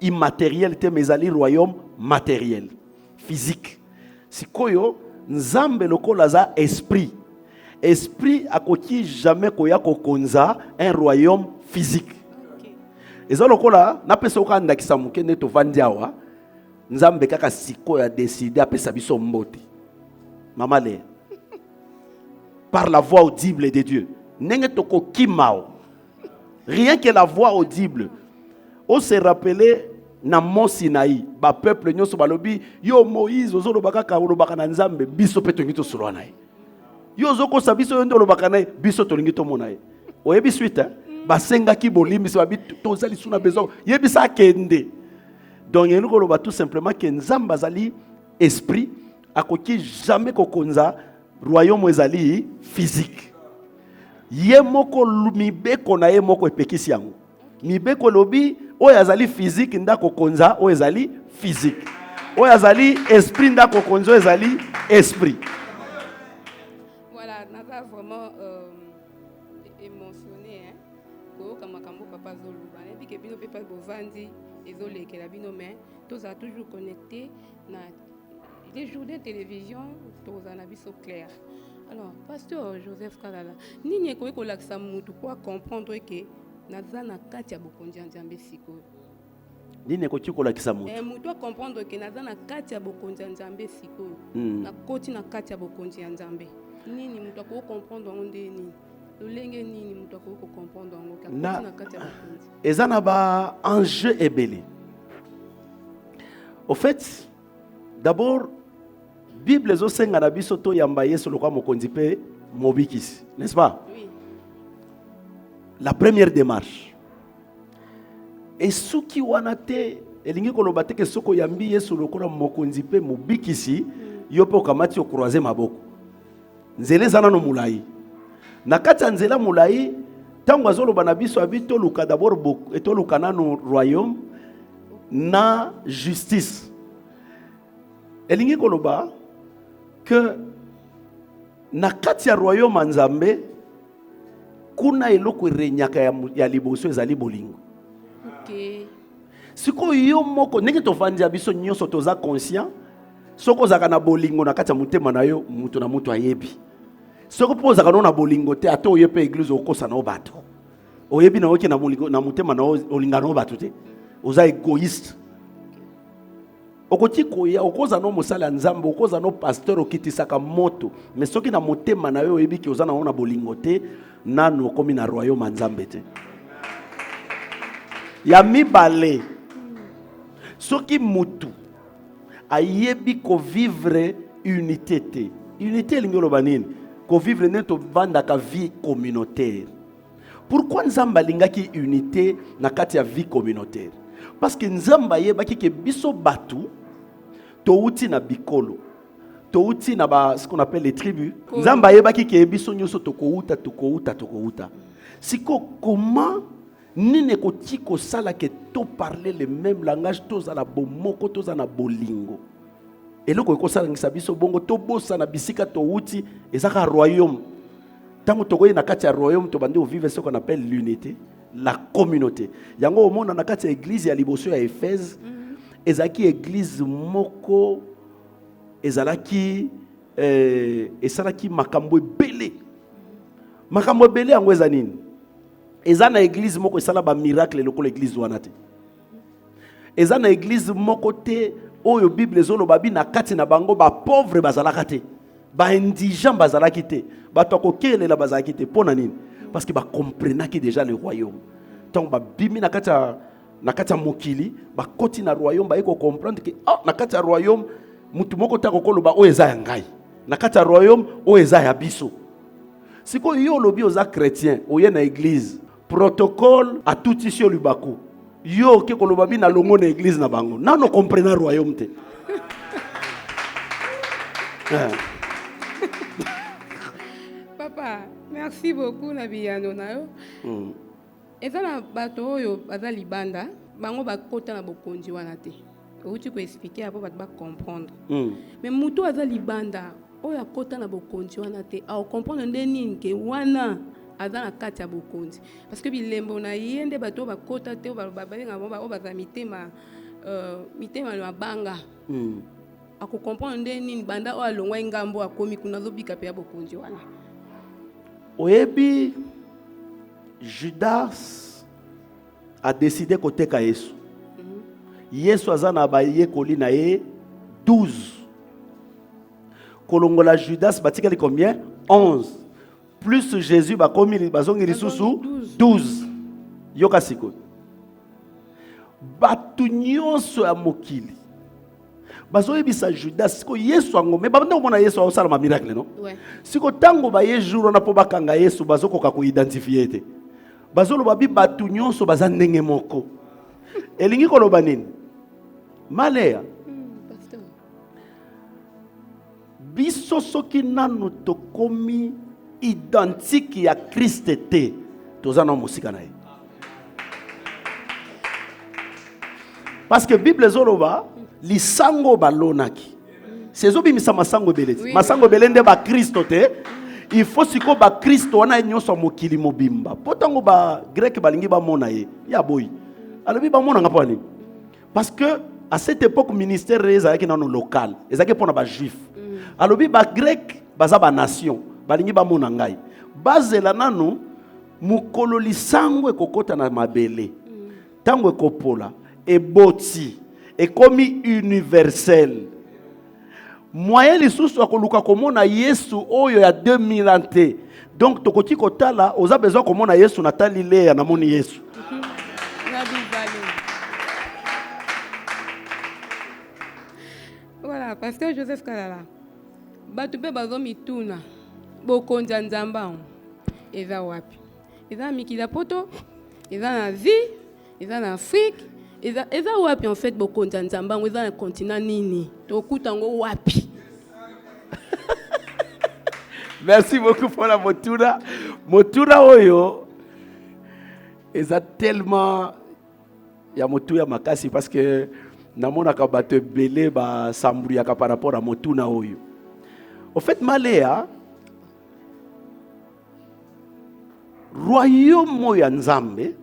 immatériel te mais ezali royaume matériel physique. Sikoyo Nzambe lokola za esprit akoki jamais koya kokonza un royaume physique. Ezalo lokola na pesa okanda kisamuke ne to vandiawa Nzambe kaka sikoyo a décidé apesa biso mbote mama le par la voix audible de Dieu nenge toko kimao rien que la voix audible. On se rappelait na Mont Sinaï ba peuple nyonso balobi yo Moïse ozolobaka ka olobaka na Nzambe biso pe tongi to solwa naye yo ozoko sa biso yo ndo olobaka naye biso tolingi to mona ye oyebi suite basenga ki bolimi se babi tozali suna besoin yebisa kende. Donc il nous tout simplement que Nzambe azali esprit akoki jamais kokonza royaume ezali physique. Ye moko mibeko na ye moko epekisi yango. Mibeko lobi oyo azali physique ndako konza oyo ezali physique. Oyo azali esprit ndako konza oyo ezali esprit. Voilà, naza vraiment émotionné hein. Ko kama kambo papa zoluba. Et puis que bino pe pas bovandi ezolekela bino mais tous a toujours connecté na les jours de télévision tous en abiso clair. Alors, pasteur Joseph Kalala, nini ekoki kolakisa mutu kwa comprendre que naza na kati ya bokonzi ya Nzambe sikoyo. Nini ekoki kolakisa mutu? Mutu a comprendre que naza na kati ya bokonzi ya Nzambe sikoyo. Na koti na kati ya bokonzi ya Nzambe. Nini mutu akoki comprendre onde nini? Lolenge nini mutu akoki comprendre ngo ka koti na kati ya bokonzi. Eza na ba enjeu ebele. Au fait, d'abord Bible ezosenga na biso to yamba Yesu lokwa mokonzi pe mobikisi, n'est-ce pas? Oui. La première démarche. Et suki wana te elingi koloba te ke soko yambi Yesu lokwa mokonzi pe mobikisi, yo pe okamati o croiser maboko. Nzele zana no mulai. Na kati ya nzela mulai, tango azoloba na biso abito luka d'abord boko etoluka nano royaume na justice. Elingi koloba que na kati ya royaume Nzambe kuna eloko renyaka ya liboso ezali bolingo. OK. Siko yo moko ndenge tofandi biso nyonso toza conscient soko zaka na bolingo na kati ya mutema na yo mutu na mutu ayebi. Soko poza kana na bolingo te ato yepe église okosa na obato. Oyebi na oke na bolingo na mutema na olinga na obato te. Oza égoïste. Okoti koya okoza no mosala Nzambe okoza no pasteur okitisaka moto mais soki na motema na yo oyebi ki oza na ona bolingo te nano komi na royaume Nzambe te. Ya mibale soki mutu ayebi ko vivre unité te. Unité lingolo banini ko vivre neto bandaka vie communautaire. Pourquoi Nzambe alingaki unité na kati ya vie communautaire? Parce que Nzambe yebaki ke biso batu touti na bikolo touti na ba ce qu'on appelle les tribus. Nzambe yebaki ke biso nyoso tokouta. Siko comment nini koti ko sala ke to parler le même langage toza la bomoko toza na bolingo. Eloko ko sala ngisa biso bongo to bosa na bisika touti ezaka royaume. Tango tokoyi na kati ya royaume to bande vivre ce qu'on appelle l'unité, la communauté. Yango omona na kati ya église ya liboso ya Éphèse, ezaki église moko ezalaki esalaki makambo ebele. Makambo ebele yango eza nini? Eza na église moko esala ba miracle lokola église wana te. Eza na église moko te oyo Bible ezoloba bi na kati na bango ba pauvre bazalaka te. Ba indigent bazalaki te. Ba tokokelela bazalaki te pona nini? Parce que ba comprenaki déjà le royaume. Donc ba bimi na kati ya mokili ba koti na royaume ba iko comprendre que na kati ya royaume mutu moko ta kokoloba o eza ya ngai. Na kati ya royaume o eza ya biso. Siko yo lobi oza chrétien oye na église protocole a tout ici au Lubaku. Yo ke koloba bi na longo na église na bango. Na no comprendre royaume te. Papa, merci beaucoup na biyano na yo. Eza na bato oyo baza libanda, bango bakota na bokonzi wana te. Outi ko expliquer apo bato ba comprendre. Mais mutu aza libanda, oyo akota na bokonzi wana te, a comprendre ndeni nke wana aza na kati ya bokonzi. Parce que bilembo na yende bato bakota te ba balinga ba baza mitema na banga. Ako comprendre ndeni banda o alongwa ngambo akomi kuna lobika pe ya bokonzi wana. Oyebi Judas a décidé koteka Yesu. Yesu azana ba yekoli na ye 12. Kolongola Judas batikali combien? 11. Plus Jésus ba komi bazongi lisusu 12. Yoka siko. Batu nyonso ya mokili. Bazoyebisa Judas siko Yesu ango me babanda komona Yesu osala ma miracle non? Ouais. Siko tango ba ye jour na po bakanga Yesu bazokoka ko identifier te. Bazoloba bi batu nyonso baza ndenge moko. Elingi koloba nini? Malea. Pasteur. Biso soki nanu tokomi identique ya Christ te. Toza na musika na ye. Parce que Bible zoloba lisango balonaki. Sezobi misa masango beleti. Masango belende ba Kristo te. Il faut siko ba Kristo wana nyonso mokili mobimba. Potango ba grec balingi ba mona ye. Ya boy. Alobi ba mona ngapani. Parce que à cette époque ministère ezaki na no local. Ezaki pona ba juif. Alobi ba grec baza ba nation. balingi bamona ngai bazela nanu mukolo lisango ekokota na mabele tango ekopola eboti ekomi universel moyen lisusu akoluka komona Yesu oyo ya 2000 ans te. Donc tokoti kotala oza besoin komona Yesu natali Léa namoni Yesu. Voilà, pasteur Joseph Kalala. Batu pe bazo mituna. Bokonza nzamba. Eza wapi? Eza mikila poto, eza na Asie, eza na Afrique, eza wapi en fait bokonza nzamba, eza na continent nini? Tokutango wapi? Merci beaucoup pour la motura. Motura oyo eza tellement ya motu ya makasi parce que namona ka bato belé ba sambria ka par rapport à motuna oyo. Au fait Maléa royaume ya Nzambe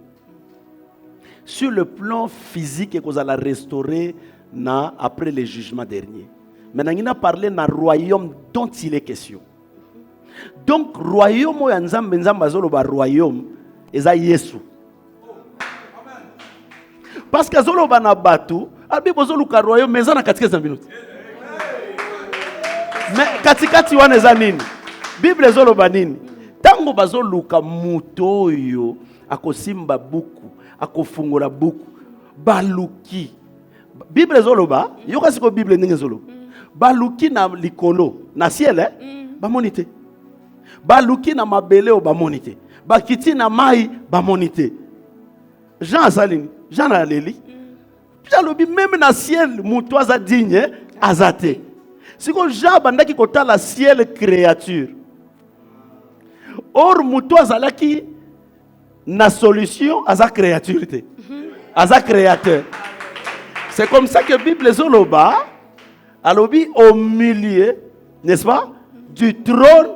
sur le plan physique et qu'on a restauré na après le jugement dernier. Maintenant il a parlé na royaume dont il est question. Donc royaume ya Nzambe Nzambe azolo ba royaume eza Yesu. Parce que azolo ba na batu abi bozolo ka royaume mais na katika minutes. Mais katikati wana eza nini? Bible ezolo ba nini? Tango bazoluka mutoyo akosimba buku akofungula buku baluki Bible ezoloba yoka siko Bible ndenge ezolo baluki na likolo na ciel bamonite baluki na mabele o bamonite bakiti na mai bamonite Jean asalini Jean aleli jalobi même na ciel muto aza digne azate siko Jean bandaki kotala ciel créature. Or muto azalaki na solution à sa créature, à sa créateur. C'est comme ça que la Bible zoloba alobi au milieu, n'est-ce pas, du trône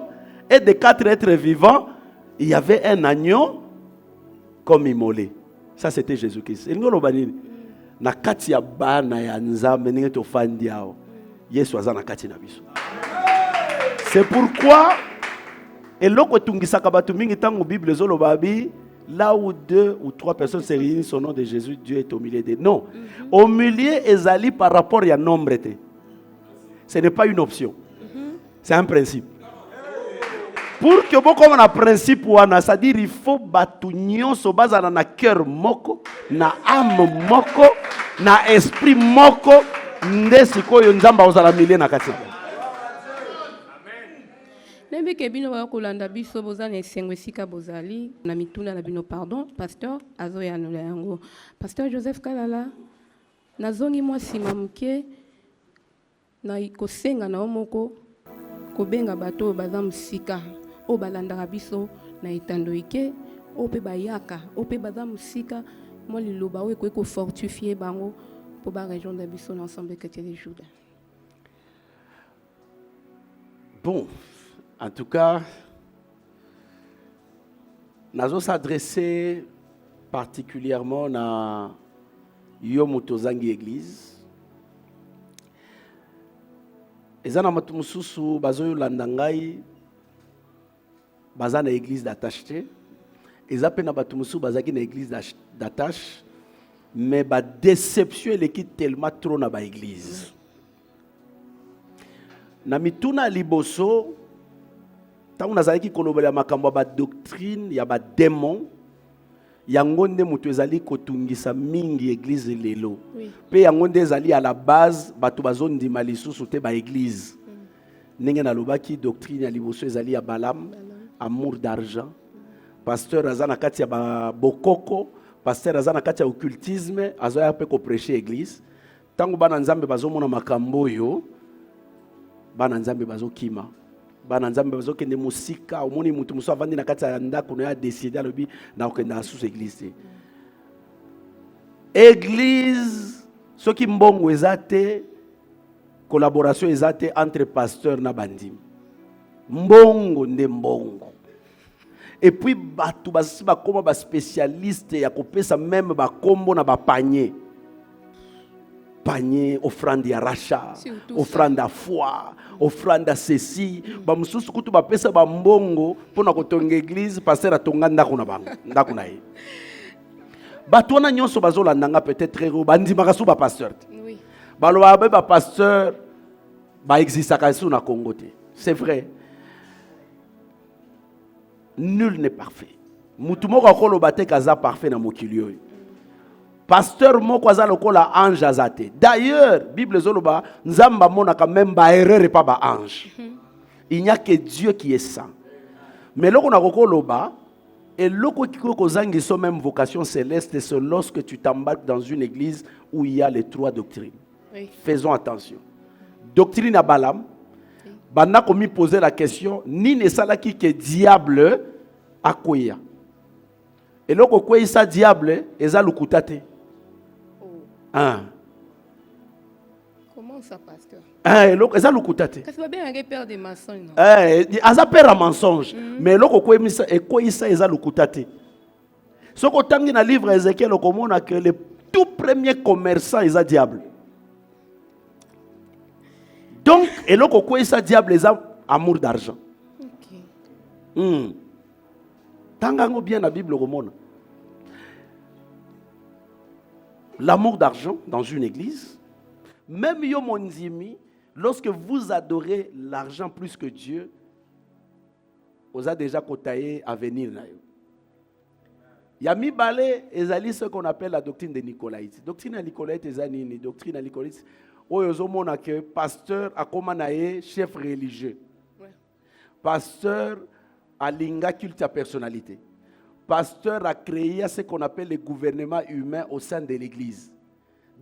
et des 4 êtres vivants, il y avait un agneau comme immolé. Ça c'était Jésus-Christ. Et nous lobani na kati ya bana ya Nzambe ninge to fandi yao. Yesu azana kati na biso. C'est pourquoi et loko tungisaka batu mingi tango Bible zolobabi là où 2 ou 3 personnes se réunissent au nom de Jésus, Dieu est au milieu d'eux. Non. Au milieu ezali par rapport à nombre. Ce n'est pas une option. C'est un principe. Pour que vous comme un principe c'est-à-dire il faut batu nyonso bazana na cœur moko, na âme moko, na esprit moko, nde sikoyo nzamba ozala milieu na kati. Nembe ke bino ba kolanda biso bozana esengo esika bozali na mituna na bino pardon pasteur azoya no yango pasteur Joseph Kalala nazongi mwa sima muke na kosenga na omoko kobenga bato baza musika o balanda biso na etandoike o pe bayaka o pe baza musika mo liloba o ko fortifier bango pour ba région de biso l'ensemble chrétien de Juda. Bon, en tout cas, nous allons s'adresser particulièrement à Yomotozangi Église. Et ça, nous avons bazoyo landangai, bazana église d'attache. Et ça, nous avons bazaki na église d'attache, mais ba déception elle est tellement trop na ba église. Na mituna liboso tant on a zaki kolobela makambo ba doctrine ya ba démon yango nde mutu ezali kotungisa mingi église lelo pe yango nde ezali à la base batu bazondima lisusu te ba église ndenge nalobaki doctrine ya liboso ezali ya Balaam amour d'argent pasteur azana kati ya ba bokoko pasteur azana kati ya occultisme azoya pe ko prêcher église tango bana nzambe bazomona makambo yo bana nzambe bazokima bana nzambe bazokende musika omoni mutu muso avandi na kati ya ndako na ya décider alobi na okenda sous église église soki mbongo ezate collaboration ezate entre pasteur na bandimi mbongo nde mbongo et puis batu basi bakoma ba spécialiste ya kopesa même ba kombo na ba panier panier, offrande ya rachat, Surtout offrande à foi, offrande à ceci. Ba mususu kutu ba pesa ba mbongo pona kotonga église pasteur atonga ndako na bango, ndako na ye. Bato wana nyonso bazolanda peut-être ero bandimaka su ba pasteur. Oui. Baloba ba pasteur ba existaka su na Congo te. C'est vrai. Nul n'est parfait. Mutu moko akoloba te kaza parfait na mokili oyo. Pasteur moko aza lokola ange azate. D'ailleurs, Bible zoloba nzamba monaka même ba erreur et pas ba ange. Il n'y a que Dieu qui est saint. Mais loko na kokoloba et loko kiko kozangi so même vocation céleste, c'est lorsque tu t'embarques dans une église où il y a les trois doctrines. Oui. Faisons attention. Doctrine à Balaam. Bana komi poser la question ni ne salaki que diable akoya. Et loko koyi sa diable eza lukutate. Comment ça, pasteur? Eza lukutate. Parce que c'est bien un père de mensonges. Aza père à mensonge. Mais loko koyemisa et koyisa eza lukutate. Soko tangi na livre Ézéchiel okomona que le tout premier commerçant eza diable. Donc et loko koyisa diable eza amour d'argent. OK. Tangango bien la Bible okomona. L'amour d'argent dans une église, même yo monzimi, lorsque vous adorez l'argent plus que Dieu, vous avez déjà kotaye à venir na yo. Yami balé ezali ce qu'on appelle la doctrine de Nicolaïte. Doctrine de Nicolaïte ezali ni doctrine de Nicolaïte. Oyo zomona que pasteur akoma na ye chef religieux. Ouais. Pasteur alinga culte à personnalité. Pasteur a créé ce qu'on appelle le gouvernement humain au sein de l'église.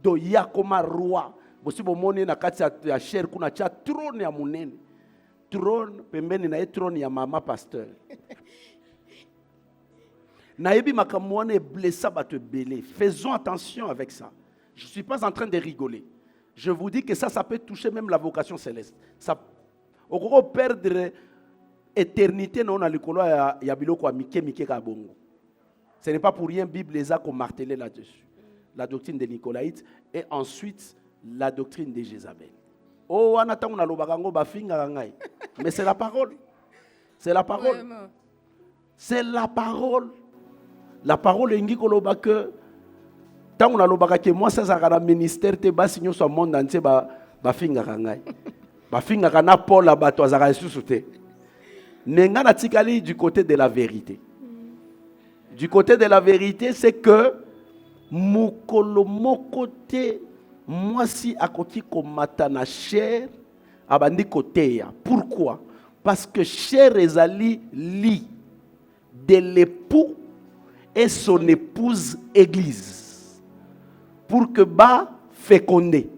Donc il y a comme un roi. Si vous avez un cher kuna cha trône ya munene. Trône pembeni na trône ya mama pasteur. Naebi makamwane blessa bato belé. Faisons attention avec ça. Je ne suis pas en train de rigoler. Je vous dis que ça peut toucher même la vocation céleste. Ça on perdre éternité non na likolo ya biloko ya mike ka bongo. Ce n'est pas pour rien Bible les a qu'on martelé là-dessus. La doctrine de Nicolaïte et ensuite la doctrine de Jézabel. Oh wana tango na lobaka ngo bafinga ngai. Mais c'est la parole. C'est la parole. Vraiment. C'est la parole. La parole ingi ko lobaka tango na lobaka ke moi ça za ministère te ba signo so monde entier ba finga ngai. Ba finga kana Paul la bato azaka susuté. Nenga na tikali du côté de la vérité. Du côté de la vérité, c'est que mukolo mokote moi si akoki komata na chair abandi koteya. Pourquoi? Parce que chair ezali li de l'époux et son épouse église pour que ba fécondé.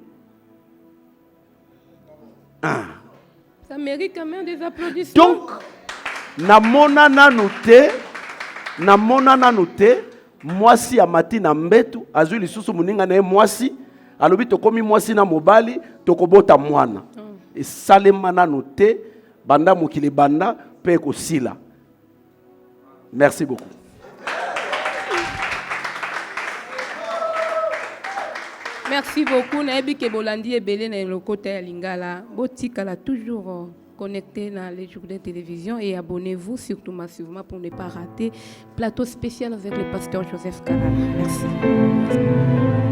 Ça mérite quand même des applaudissements. Donc, namona nanote, mwasi ya mati na mbetu, azui lisusu muninga na mwasi, alobi tokomi mwasi na mobali, tokobota mwana. Et salema nanote, banda mukili banda, pe kosila. Merci beaucoup. Merci beaucoup. Naebi ke bolandi ebele na lokota ya lingala. Botikala toujours connecté dans les jours de télévision et abonnez-vous surtout massivement pour ne pas rater plateau spécial avec le pasteur Joseph Kalala. Merci.